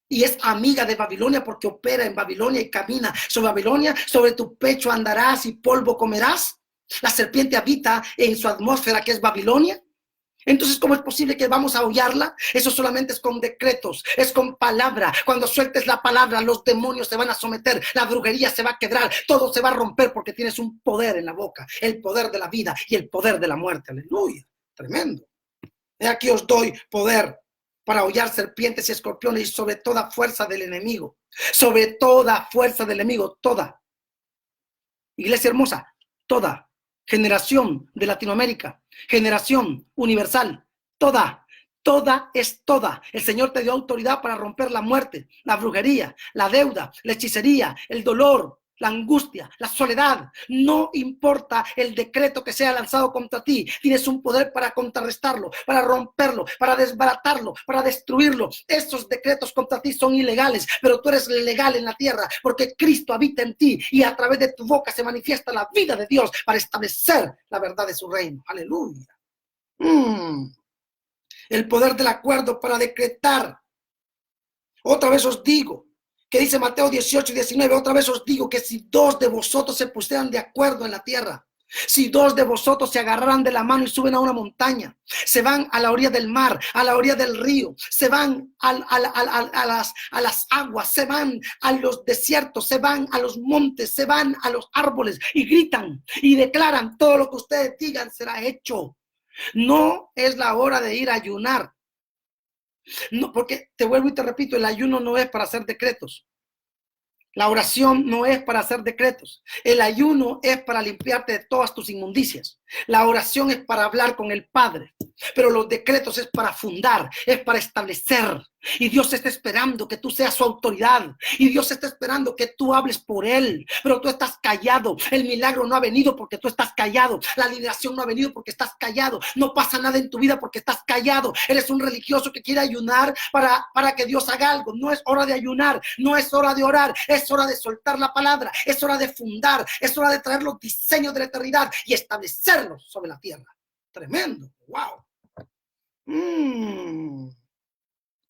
Speaker 1: Y es amiga de Babilonia porque opera en Babilonia y camina sobre Babilonia. Sobre tu pecho andarás y polvo comerás. La serpiente habita en su atmósfera, que es Babilonia. Entonces, ¿cómo es posible que vamos a hollarla? Eso solamente es con decretos, es con palabra. Cuando sueltes la palabra, los demonios se van a someter, la brujería se va a quebrar, todo se va a romper porque tienes un poder en la boca, el poder de la vida y el poder de la muerte. Aleluya, tremendo. He aquí os doy poder para hollar serpientes y escorpiones y sobre toda fuerza del enemigo. Sobre toda fuerza del enemigo, toda. Iglesia hermosa, toda. Generación de Latinoamérica, generación universal, toda es toda. El Señor te dio autoridad para romper la muerte, la brujería, la deuda, la hechicería, el dolor, la angustia, la soledad. No importa el decreto que sea lanzado contra ti, tienes un poder para contrarrestarlo, para romperlo, para desbaratarlo, para destruirlo. Esos decretos contra ti son ilegales, pero tú eres legal en la tierra porque Cristo habita en ti y a través de tu boca se manifiesta la vida de Dios para establecer la verdad de su reino. Aleluya. El poder del acuerdo para decretar. Otra vez os digo, que dice Mateo 18:19, otra vez os digo que si dos de vosotros se pusieran de acuerdo en la tierra, si dos de vosotros se agarraran de la mano y suben a una montaña, se van a la orilla del mar, a la orilla del río, se van a las aguas, se van a los desiertos, se van a los montes, se van a los árboles y gritan y declaran: todo lo que ustedes digan será hecho. No es la hora de ir a ayunar. No, porque te vuelvo y te repito, el ayuno no es para hacer decretos. La oración no es para hacer decretos. El ayuno es para limpiarte de todas tus inmundicias. La oración es para hablar con el Padre. Pero los decretos es para fundar, es para establecer. Y Dios está esperando que tú seas su autoridad. Y Dios está esperando que tú hables por Él. Pero tú estás callado. El milagro no ha venido porque tú estás callado. La liberación no ha venido porque estás callado. No pasa nada en tu vida porque estás callado. Eres un religioso que quiere ayunar para que Dios haga algo. No es hora de ayunar. No es hora de orar. Es hora de soltar la palabra. Es hora de fundar. Es hora de traer los diseños de la eternidad y establecerlos sobre la tierra. Tremendo. Wow.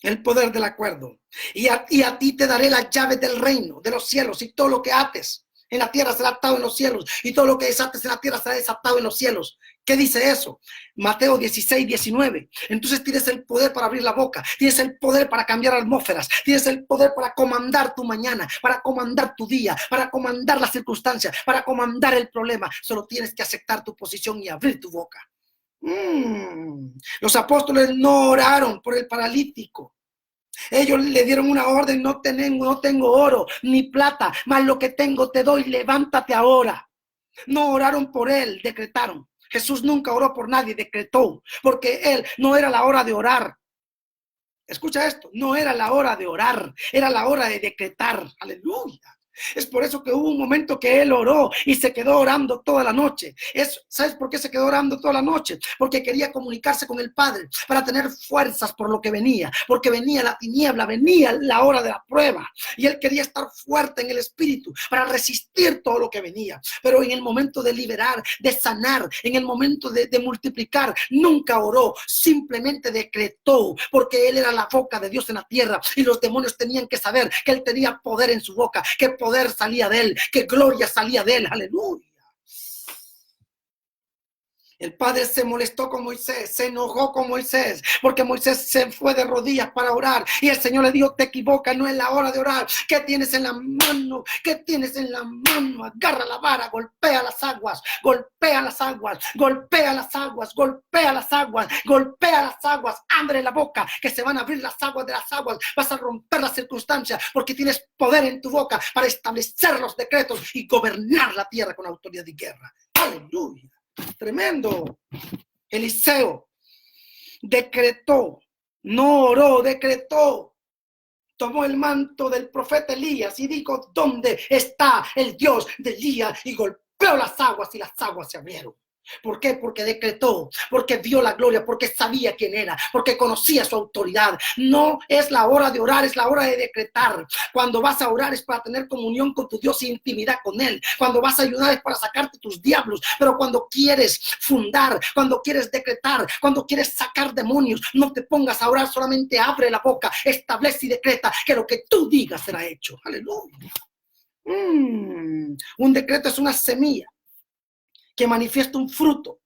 Speaker 1: El poder del acuerdo. Y a ti te daré las llaves del reino, de los cielos, y todo lo que ates en la tierra será atado en los cielos, y todo lo que desates en la tierra será desatado en los cielos. ¿Qué dice eso? Mateo 16, 19. Entonces tienes el poder para abrir la boca, tienes el poder para cambiar atmósferas, tienes el poder para comandar tu mañana, para comandar tu día, para comandar las circunstancias, para comandar el problema. Solo tienes que aceptar tu posición y abrir tu boca. Los apóstoles no oraron por el paralítico. Ellos le dieron una orden: no tengo oro ni plata, mas lo que tengo te doy, levántate ahora. No oraron por él, decretaron. Jesús nunca oró por nadie, decretó, porque él no era la hora de orar. Escucha esto, no era la hora de orar, era la hora de decretar. Aleluya. Es por eso que hubo un momento que él oró y se quedó orando toda la noche. ¿Sabes por qué se quedó orando toda la noche? Porque quería comunicarse con el Padre para tener fuerzas por lo que venía, porque venía la tiniebla, venía la hora de la prueba y él quería estar fuerte en el espíritu para resistir todo lo que venía. Pero en el momento de liberar, de sanar, en el momento de multiplicar, nunca oró, simplemente decretó, porque él era la boca de Dios en la tierra y los demonios tenían que saber que él tenía poder en su boca, que poder salía de él, que gloria salía de él. Aleluya. El Padre se molestó con Moisés, se enojó con Moisés, porque Moisés se fue de rodillas para orar. Y el Señor le dijo: te equivocas, no es la hora de orar. ¿Qué tienes en la mano? ¿Qué tienes en la mano? Agarra la vara, golpea las aguas, golpea las aguas, golpea las aguas, golpea las aguas, golpea las aguas. Abre la boca, que se van a abrir las aguas de las aguas. Vas a romper las circunstancias, porque tienes poder en tu boca para establecer los decretos y gobernar la tierra con autoridad de guerra. Aleluya. Tremendo. Eliseo decretó, no oró, decretó. Tomó el manto del profeta Elías y dijo: ¿dónde está el Dios de Elías? Y golpeó las aguas y las aguas se abrieron. ¿Por qué? Porque decretó, porque vio la gloria, porque sabía quién era, porque conocía su autoridad. No es la hora de orar, es la hora de decretar. Cuando vas a orar es para tener comunión con tu Dios e intimidad con Él. Cuando vas a ayudar es para sacarte tus diablos. Pero cuando quieres fundar, cuando quieres decretar, cuando quieres sacar demonios, no te pongas a orar, solamente abre la boca, establece y decreta que lo que tú digas será hecho. Aleluya. Un decreto es una semilla que manifiesta un fruto.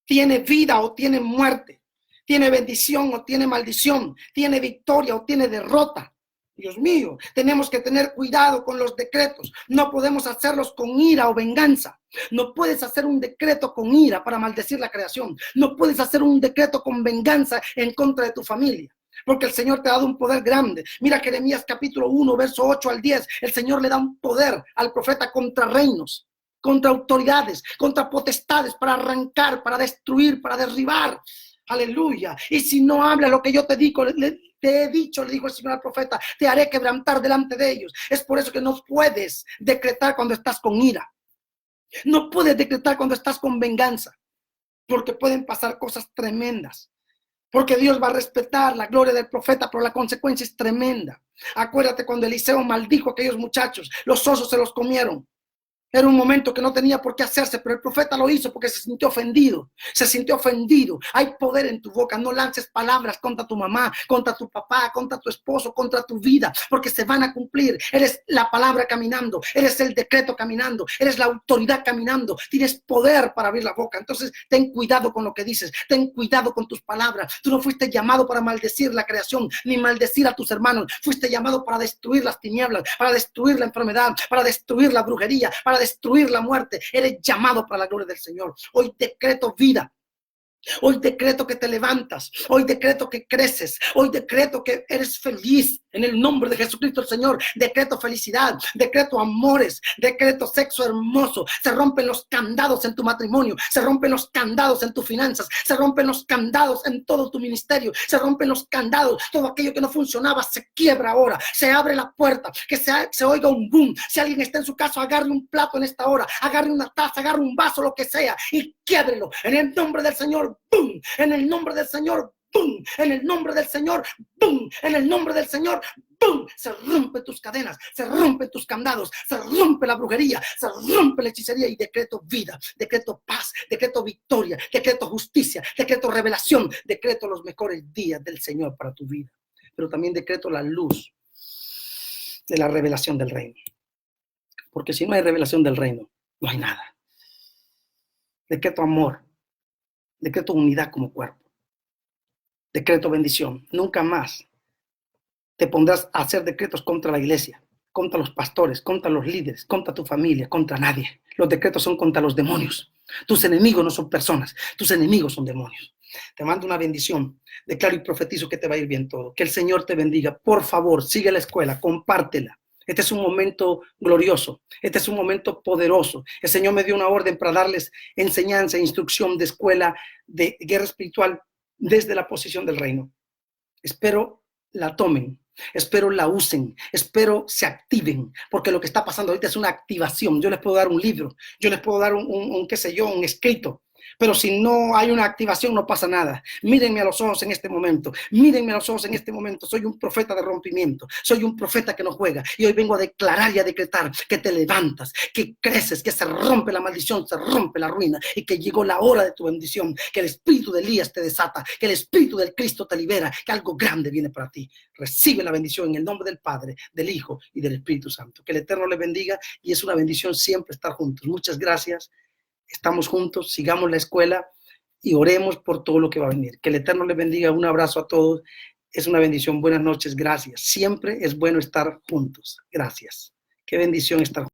Speaker 1: Tiene vida o tiene muerte. Tiene bendición o tiene maldición. Tiene victoria o tiene derrota. Dios mío, tenemos que tener cuidado con los decretos. No podemos hacerlos con ira o venganza. No puedes hacer un decreto con ira para maldecir la creación. No puedes hacer un decreto con venganza en contra de tu familia, porque el Señor te ha dado un poder grande. Mira Jeremías capítulo 1, verso 8 al 10. El Señor le da un poder al profeta contra reinos, contra autoridades, contra potestades, para arrancar, para destruir, para derribar. Aleluya. Y si no hablas lo que yo te digo, te he dicho, le dijo el Señor al profeta, te haré quebrantar delante de ellos. Es por eso que no puedes decretar cuando estás con ira. No puedes decretar cuando estás con venganza, porque pueden pasar cosas tremendas. Porque Dios va a respetar la gloria del profeta, pero la consecuencia es tremenda. Acuérdate cuando Eliseo maldijo a aquellos muchachos, los osos se los comieron. Era un momento que no tenía por qué hacerse, pero el profeta lo hizo porque se sintió ofendido. Se sintió ofendido. Hay poder en tu boca. No lances palabras contra tu mamá, contra tu papá, contra tu esposo, contra tu vida, porque se van a cumplir. Eres la palabra caminando. Eres el decreto caminando. Eres la autoridad caminando. Tienes poder para abrir la boca. Entonces, ten cuidado con lo que dices. Ten cuidado con tus palabras. Tú no fuiste llamado para maldecir la creación, ni maldecir a tus hermanos. Fuiste llamado para destruir las tinieblas, para destruir la enfermedad, para destruir la brujería, para destruir la muerte. Eres llamado para la gloria del Señor. Hoy decreto vida. Hoy decreto que te levantas. Hoy decreto que creces. Hoy decreto que eres feliz. En el nombre de Jesucristo el Señor, decreto felicidad, decreto amores, decreto sexo hermoso. Se rompen los candados en tu matrimonio, se rompen los candados en tus finanzas, se rompen los candados en todo tu ministerio, se rompen los candados, todo aquello que no funcionaba se quiebra ahora, se abre la puerta, que se oiga un boom. Si alguien está en su casa, agarre un plato en esta hora, agarre una taza, agarre un vaso, lo que sea, y quiébrelo. En el nombre del Señor, boom. En el nombre del Señor, ¡bum! En el nombre del Señor, ¡bum! En el nombre del Señor, ¡bum! Se rompen tus cadenas, se rompen tus candados, se rompe la brujería, se rompe la hechicería y decreto vida, decreto paz, decreto victoria, decreto justicia, decreto revelación, decreto los mejores días del Señor para tu vida. Pero también decreto la luz de la revelación del reino. Porque si no hay revelación del reino, no hay nada. Decreto amor, decreto unidad como cuerpo. Decreto bendición. Nunca más te pondrás a hacer decretos contra la iglesia, contra los pastores, contra los líderes, contra tu familia, contra nadie. Los decretos son contra los demonios. Tus enemigos no son personas, tus enemigos son demonios. Te mando una bendición. Declaro y profetizo que te va a ir bien todo. Que el Señor te bendiga. Por favor, sigue la escuela, compártela. Este es un momento glorioso. Este es un momento poderoso. El Señor me dio una orden para darles enseñanza e instrucción de escuela de guerra espiritual desde la posición del reino. Espero la tomen, espero la usen, espero se activen, porque lo que está pasando ahorita es una activación. Yo les puedo dar un libro, yo les puedo dar qué sé yo, un escrito, pero si no hay una activación no pasa nada. Mírenme a los ojos en este momento, mírenme a los ojos en este momento. Soy un profeta de rompimiento, soy un profeta que no juega y hoy vengo a declarar y a decretar que te levantas, que creces, que se rompe la maldición, se rompe la ruina y que llegó la hora de tu bendición, que el espíritu de Elías te desata, que el espíritu del Cristo te libera, que algo grande viene para ti. Recibe la bendición en el nombre del Padre, del Hijo y del Espíritu Santo. Que el Eterno le bendiga y es una bendición siempre estar juntos. Muchas gracias. Estamos juntos, sigamos la escuela y oremos por todo lo que va a venir. Que el Eterno les bendiga. Un abrazo a todos. Es una bendición. Buenas noches. Gracias. Siempre es bueno estar juntos. Gracias. Qué bendición estar juntos.